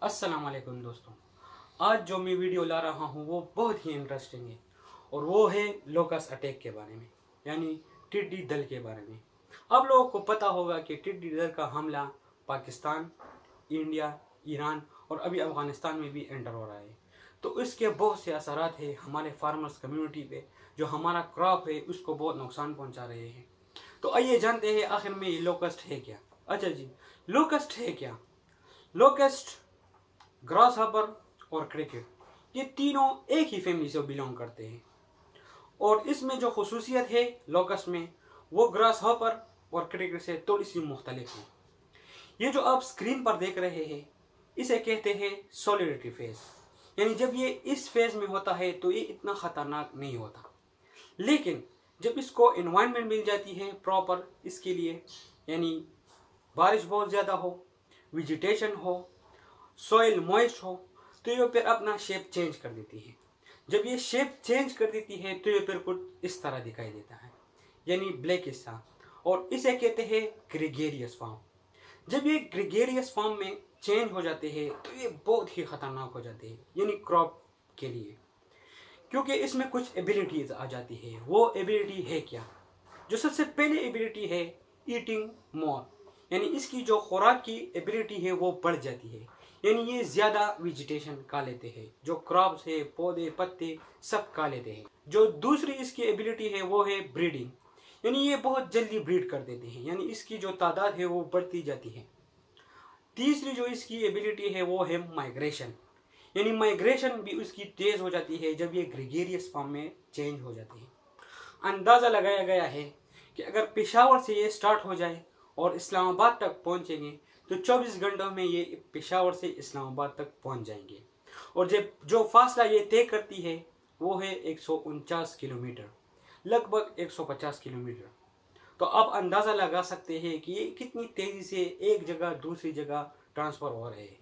अस्सलाम वालेकुम दोस्तों। आज जो मैं वीडियो ला रहा हूँ वो बहुत ही इंटरेस्टिंग है और वो है लोकस्ट अटैक के बारे में, यानी टिड्डी दल के बारे में। आप लोगों को पता होगा कि टिड्डी दल का हमला पाकिस्तान, इंडिया, ईरान और अभी अफगानिस्तान में भी एंटर हो रहा है। तो इसके बहुत से असरात है हमारे फार्मर्स कम्युनिटी पे, जो हमारा क्रॉप है उसको बहुत नुकसान पहुंचा रहे हैं। तो आइए जानते हैं आखिर में ये लोकस्ट है क्या। अच्छा जी, लोकस्ट है क्या? लोकस्ट, ग्रास हॉपर और क्रिकेट, ये तीनों एक ही फैमिली से बिलोंग करते हैं। और इसमें जो खुसूसियत है लोकस्ट में, वो ग्रास हॉपर और क्रिकेट से थोड़ी सी मुख्तलिफ है। ये जो आप स्क्रीन पर देख रहे हैं इसे कहते हैं सॉलिडिटी फेज, यानी जब ये इस फेज में होता है तो ये इतना खतरनाक नहीं होता। लेकिन जब इसको एनवायरनमेंट मिल जाती है प्रॉपर इसके लिए, यानी बारिश बहुत ज़्यादा हो, वेजिटेशन हो, सॉइल मॉइस्ट हो, तो ये फिर अपना शेप चेंज कर देती है। जब ये शेप चेंज कर देती है तो ये फिर कुछ इस तरह दिखाई देता है, यानी ब्लैक हिस्सा, और इसे कहते हैं ग्रेगेरियस फॉर्म। जब ये ग्रेगेरियस फॉर्म में चेंज हो जाते हैं तो ये बहुत ही खतरनाक हो जाते हैं, यानी क्रॉप के लिए, क्योंकि इसमें कुछ एबिलिटीज आ जाती है। वो एबिलिटी है क्या? जो सबसे पहले एबिलिटी है ईटिंग मोर, यानी इसकी जो खुराक की एबिलिटी है वो बढ़ जाती है, यानी ये ज्यादा वेजिटेशन खा लेते हैं, जो क्रॉप्स है, पौधे, पत्ते सब खा लेते हैं। जो दूसरी इसकी एबिलिटी है वो है ब्रीडिंग, यानी ये बहुत जल्दी ब्रीड कर देते हैं, यानी इसकी जो तादाद है वो बढ़ती जाती है। तीसरी जो इसकी एबिलिटी है वो है माइग्रेशन, यानी माइग्रेशन भी उसकी तेज हो जाती है जब ये ग्रेगेरियस फॉर्म में चेंज हो जाती है। अंदाजा लगाया गया है कि अगर पेशावर से ये स्टार्ट हो जाए और इस्लामाबाद तक पहुंचेंगे तो 24 घंटों में ये पेशावर से इस्लामाबाद तक पहुंच जाएंगे। और जब जो फासला ये तय करती है वो है 149 किलोमीटर, लगभग 150 किलोमीटर। तो आप अंदाज़ा लगा सकते हैं कि ये कितनी तेज़ी से एक जगह दूसरी जगह ट्रांसफ़र हो रहे हैं।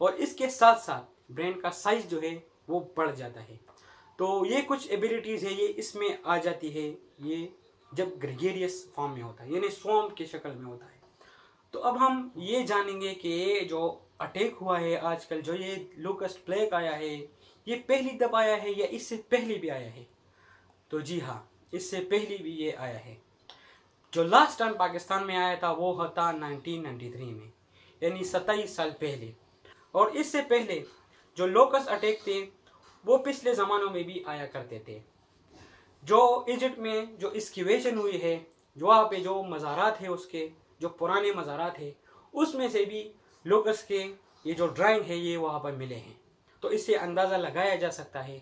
और इसके साथ साथ ब्रेन का साइज जो है वो बढ़ जाता है। तो ये कुछ एबिलिटीज़ है ये इसमें आ जाती है, ये जब ग्रेगेरियस फॉर्म में होता है, यानी स्वॉर्म की शक्ल में होता है। तो अब हम ये जानेंगे कि ये जो अटैक हुआ है आजकल, जो ये लोकस्ट प्लेग आया है, ये पहली दफा आया है या इससे पहले भी आया है? तो जी हाँ, इससे पहले भी ये आया है। जो लास्ट टाइम पाकिस्तान में आया था वो था 1993 में, यानी 27 साल पहले। और इससे पहले जो लोकस्ट अटैक थे वो पिछले ज़मानों में भी आया करते थे। जो इजिप्ट में जो एक्सकेवेशन हुई है, जो वहाँ पे जो मज़ारात है, उसके जो पुराने मज़ारात है उसमें से भी लोकस्ट के ये जो ड्राइंग है ये वहाँ पर मिले हैं। तो इससे अंदाज़ा लगाया जा सकता है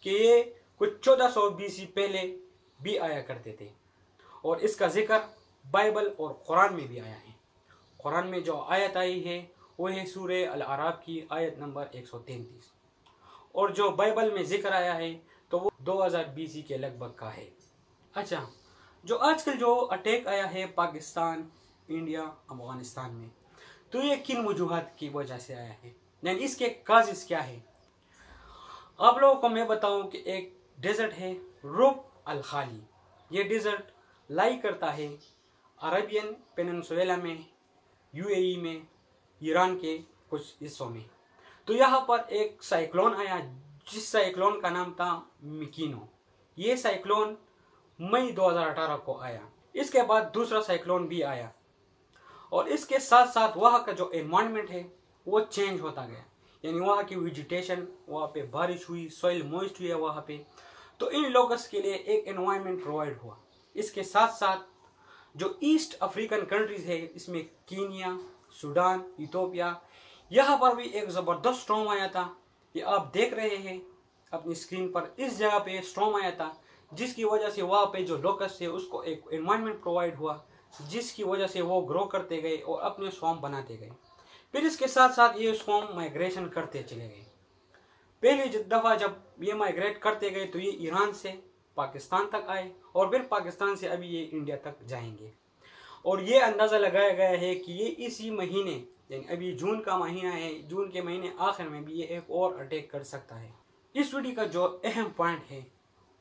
कि ये कुछ 1400 BC पहले भी आया करते थे। और इसका जिक्र बाइबल और कुरान में भी आया है। कुरान में जो आयत आई है वो है सूरह अल अराफ की आयत नंबर 133, और जो बाइबल में जिक्र आया है तो वो 2000 BC के लगभग का है। अच्छा, जो आजकल जो अटैक आया है पाकिस्तान, इंडिया, अफगानिस्तान में, तो ये किन वजूहात की वजह से आया है, यानी इसके काजेस क्या है? आप लोगों को मैं बताऊं कि एक डेजर्ट है रुब अल खाली। ये डेजर्ट लाई करता है अरेबियन पेनिनसुला में, यूएई में, ईरान के कुछ हिस्सों में। तो यहाँ पर एक साइक्लोन आया जिस साइक्लोन का नाम था मिकीनो। ये साइक्लोन मई 2018 को आया। इसके बाद दूसरा साइक्लोन भी आया, और इसके साथ साथ वहाँ का जो एनवायरनमेंट है वो चेंज होता गया, यानी वहाँ की वेजिटेशन, वहाँ पे बारिश हुई, सॉइल मॉइस्ट हुई है वहाँ पे। तो इन लोकस्ट के लिए एक एनवायरनमेंट प्रोवाइड हुआ। इसके साथ साथ जो ईस्ट अफ्रीकन कंट्रीज है, इसमें कीनिया, सूडान, इथोपिया, यहाँ पर भी एक ज़बरदस्त स्टॉर्म आया था। ये आप देख रहे हैं अपनी स्क्रीन पर, इस जगह पे स्टॉर्म आया था जिसकी वजह से वहाँ पे जो लोकस्ट है उसको एक एनवायरनमेंट प्रोवाइड हुआ, जिसकी वजह से वो ग्रो करते गए और अपने स्वॉर्म बनाते गए। फिर इसके साथ साथ ये स्वॉर्म माइग्रेशन करते चले गए। पहली दफ़ा जब ये माइग्रेट करते गए तो ये ईरान से पाकिस्तान तक आए, और फिर पाकिस्तान से अभी ये इंडिया तक जाएंगे। और ये अंदाज़ा लगाया गया है कि ये इसी महीने, यानी अभी जून का महीना है, जून के महीने आखिर में भी ये एक और अटैक कर सकता है। इस वीडियो का जो अहम पॉइंट है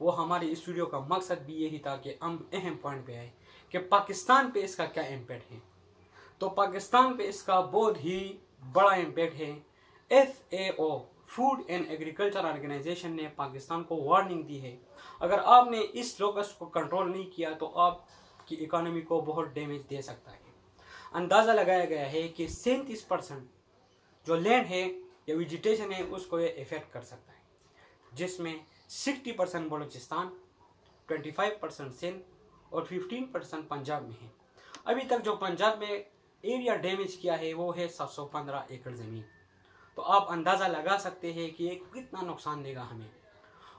वो, हमारे इस वीडियो का मकसद भी यही था कि हम अहम पॉइंट पे आए कि पाकिस्तान पे इसका क्या इम्पैक्ट है। तो पाकिस्तान पे इसका बहुत ही बड़ा इम्पैक्ट है। FAO food and agriculture organization ने पाकिस्तान को वार्निंग दी है, अगर आपने इस लोकस्ट को कंट्रोल नहीं किया तो आपकी इकोनॉमी को बहुत डैमेज दे सकता है। अंदाज़ा लगाया गया है कि 37% जो लैंड है या वेजिटेशन है उसको ये इफेक्ट कर सकता है, जिसमें 60% बलूचिस्तान, 25% सिंध और 15% पंजाब में है। अभी तक जो पंजाब में एरिया डैमेज किया है वो है 715 एकड़ ज़मीन। तो आप अंदाज़ा लगा सकते हैं कि ये कितना नुकसान देगा हमें।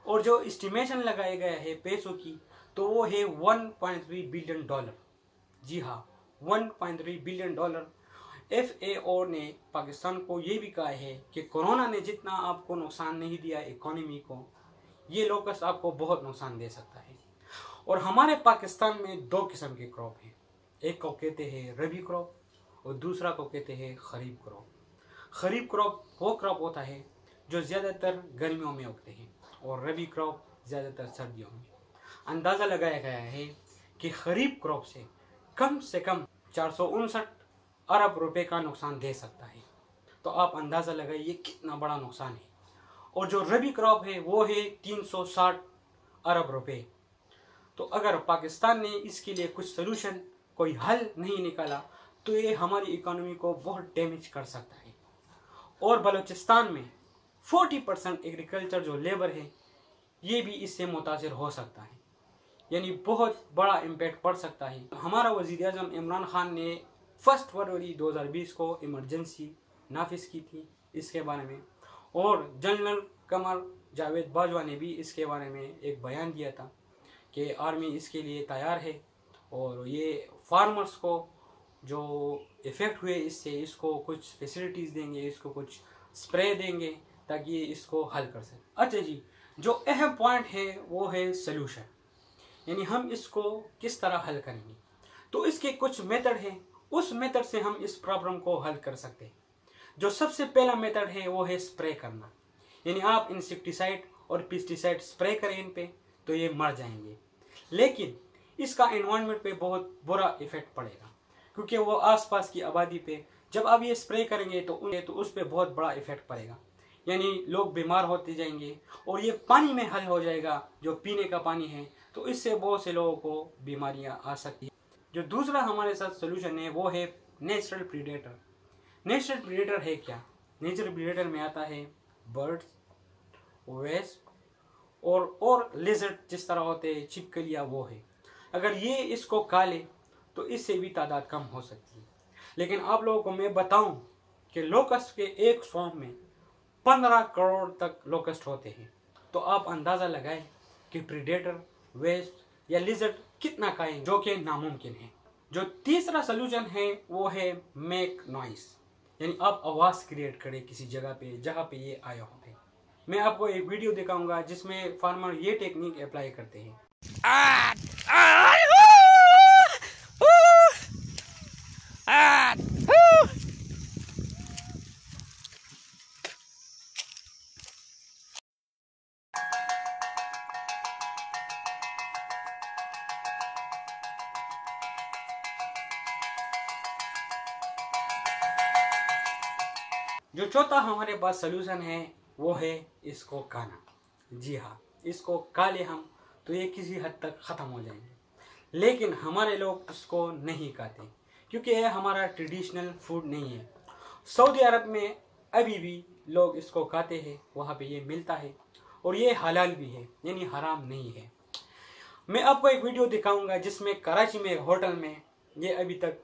और जो एस्टिमेशन लगाया गया है पैसों की तो वो है $1.3 बिलियन। जी हाँ, $1.3 बिलियन। FAO ने पाकिस्तान को ये भी कहा है कि कोरोना ने जितना आपको नुकसान नहीं दिया इकोनॉमी को, ये लोकस्ट आपको बहुत नुकसान दे सकता है। और हमारे पाकिस्तान में 2 किस्म के क्रॉप हैं, एक को कहते हैं रबी क्रॉप और दूसरा को कहते हैं खरीफ क्रॉप। खरीफ क्रॉप वो क्रॉप होता है जो ज़्यादातर गर्मियों में उगते हैं और रबी क्रॉप ज़्यादातर सर्दियों में। अंदाज़ा लगाया गया है कि खरीफ क्रॉप से कम 459 अरब रुपए का नुकसान दे सकता है। तो आप अंदाज़ा लगाइए कितना बड़ा नुकसान है। और जो रबी क्रॉप है वो है 360 अरब रुपए। तो अगर पाकिस्तान ने इसके लिए कुछ सलूशन, कोई हल नहीं निकाला तो ये हमारी इकोनॉमी को बहुत डैमेज कर सकता है। और बलूचिस्तान में 40% एग्रीकल्चर जो लेबर है ये भी इससे मुतासिर हो सकता है, यानी बहुत बड़ा इम्पैक्ट पड़ सकता है। हमारा वज़ीर-ए-आज़म इमरान खान ने 1 फरवरी 2020 को इमरजेंसी नाफिज की थी इसके बारे में, और जनरल कमर जावेद बाजवा ने भी इसके बारे में एक बयान दिया था कि आर्मी इसके लिए तैयार है और ये फार्मर्स को जो इफ़ेक्ट हुए इससे इसको कुछ फैसिलिटीज़ देंगे, इसको कुछ स्प्रे देंगे ताकि ये इसको हल कर सकें। अच्छा जी, जो अहम पॉइंट है वो है सलूशन, यानी हम इसको किस तरह हल करेंगे। तो इसके कुछ मेथड हैं, उस मेथड से हम इस प्रॉब्लम को हल कर सकते हैं। जो सबसे पहला मेथड है वो है स्प्रे करना, यानी आप इंसेक्टिसाइड और पेस्टिसाइड स्प्रे करें इन पे तो ये मर जाएंगे। लेकिन इसका एनवायरनमेंट पे बहुत बुरा इफेक्ट पड़ेगा, क्योंकि वो आसपास की आबादी पे जब आप ये स्प्रे करेंगे तो उस पर बहुत बड़ा इफेक्ट पड़ेगा, यानी लोग बीमार होते जाएंगे और ये पानी में हल हो जाएगा जो पीने का पानी है, तो इससे बहुत से लोगों को बीमारियां आ सकती हैं। जो दूसरा हमारे साथ सोल्यूशन है वो है नेचुरल प्रीडेटर। नेचुरल प्रीडेटर है क्या? नेचुरल प्रीडेटर में आता है बर्ड्स, वेस्प और लिजर्ड जिस तरह होते हैं, छिपकलियाँ, वो है। अगर ये इसको खा ले तो इससे भी तादाद कम हो सकती है। लेकिन आप लोगों को मैं बताऊं कि लोकस्ट के एक स्वाम में 15 करोड़ तक लोकस्ट होते हैं। तो आप अंदाज़ा लगाएं कि प्रीडेटर, वेस्ट या लिजर्ड कितना खाएं, जो कि नामुमकिन है। जो तीसरा सोल्यूशन है वो है मेक नॉइस, यानी आप आवाज़ क्रिएट करें किसी जगह पे जहाँ पे ये आए होते हैं। मैं आपको एक वीडियो दिखाऊंगा जिसमें फार्मर ये टेक्निक अप्लाई करते हैं। जो चौथा हमारे पास सोल्यूशन है वो है इसको खाना। जी हाँ, इसको खा ले हम तो ये किसी हद तक ख़त्म हो जाएंगे। लेकिन हमारे लोग इसको नहीं खाते क्योंकि यह हमारा ट्रेडिशनल फूड नहीं है। सऊदी अरब में अभी भी लोग इसको खाते हैं, वहाँ पे ये मिलता है और ये हलाल भी है, यानी हराम नहीं है। मैं आपको एक वीडियो दिखाऊंगा जिसमें कराची में एक होटल में ये अभी तक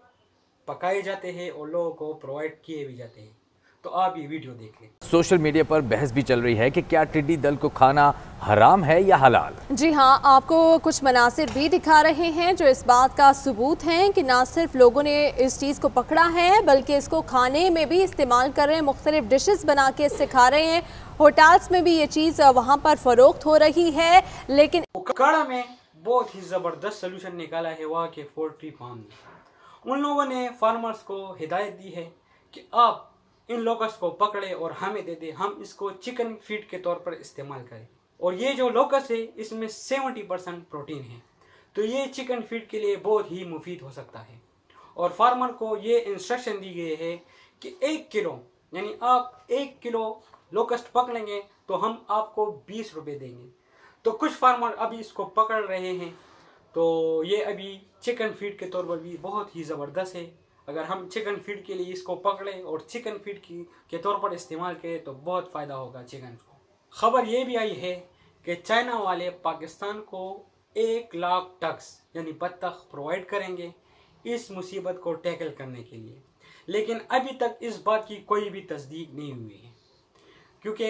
पकाए जाते हैं और लोगों को प्रोवाइड किए भी जाते हैं। तो आप ये वीडियो देख लें। सोशल मीडिया पर बहस भी चल रही है कि क्या टिड्डी दल को खाना हराम है या हलाल। जी हाँ, आपको कुछ मनासिर भी दिखा रहे हैं जो इस बात का सबूत हैं कि ना सिर्फ लोगों ने इस चीज़ को पकड़ा है बल्कि इसको खाने में भी इस्तेमाल कर रहे हैं, मुख्तलिफ डिशेस बना के इससे खा रहे हैं। होटल्स में भी ये चीज़ वहाँ पर फरोख्त हो रही है। लेकिन काड़ा में बहुत ही ज़बरदस्त सोल्यूशन निकाला है वहाँ के पोल्ट्री फार्म ने। उन लोगों ने फार्मर्स को हिदायत दी है कि आप इन लोकस्ट को पकड़े और हमें दे दे, हम इसको चिकन फीड के तौर पर इस्तेमाल करें। और ये जो लोकस्ट है इसमें 70% प्रोटीन है, तो ये चिकन फीड के लिए बहुत ही मुफीद हो सकता है। और फार्मर को ये इंस्ट्रक्शन दी गई है कि 1 किलो यानी आप 1 किलो लोकस्ट पकड़ेंगे तो हम आपको 20 रुपये देंगे। तो कुछ फार्मर अभी इसको पकड़ रहे हैं, तो ये अभी चिकन फीड के तौर पर भी बहुत ही ज़बरदस्त है। अगर हम चिकन फीड के लिए इसको पकड़ें और चिकन फीड के तौर पर इस्तेमाल करें तो बहुत फ़ायदा होगा चिकन को। खबर ये भी आई है कि चाइना वाले पाकिस्तान को 1 लाख टक्स यानी बत्तख प्रोवाइड करेंगे इस मुसीबत को टैकल करने के लिए। लेकिन अभी तक इस बात की कोई भी तस्दीक नहीं हुई है, क्योंकि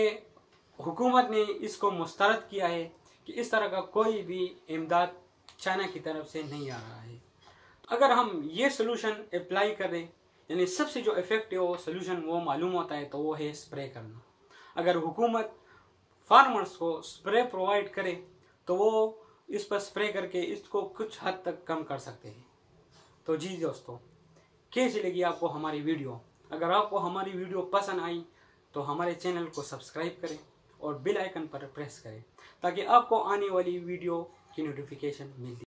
हुकूमत ने इसको मुस्तरद किया है कि इस तरह का कोई भी इमदाद चाइना की तरफ से नहीं आ रहा है। अगर हम ये सोल्यूशन अप्लाई करें, यानी सबसे जो इफ़ेक्टिव सोल्यूशन वो मालूम होता है तो वो है स्प्रे करना। अगर हुकूमत फार्मर्स को स्प्रे प्रोवाइड करे तो वो इस पर स्प्रे करके इसको कुछ हद तक कम कर सकते हैं। तो जी दोस्तों, कैसी लगी आपको हमारी वीडियो? अगर आपको हमारी वीडियो पसंद आई तो हमारे चैनल को सब्सक्राइब करें और बेल आइकन पर प्रेस करें ताकि आपको आने वाली वीडियो की नोटिफिकेशन मिलती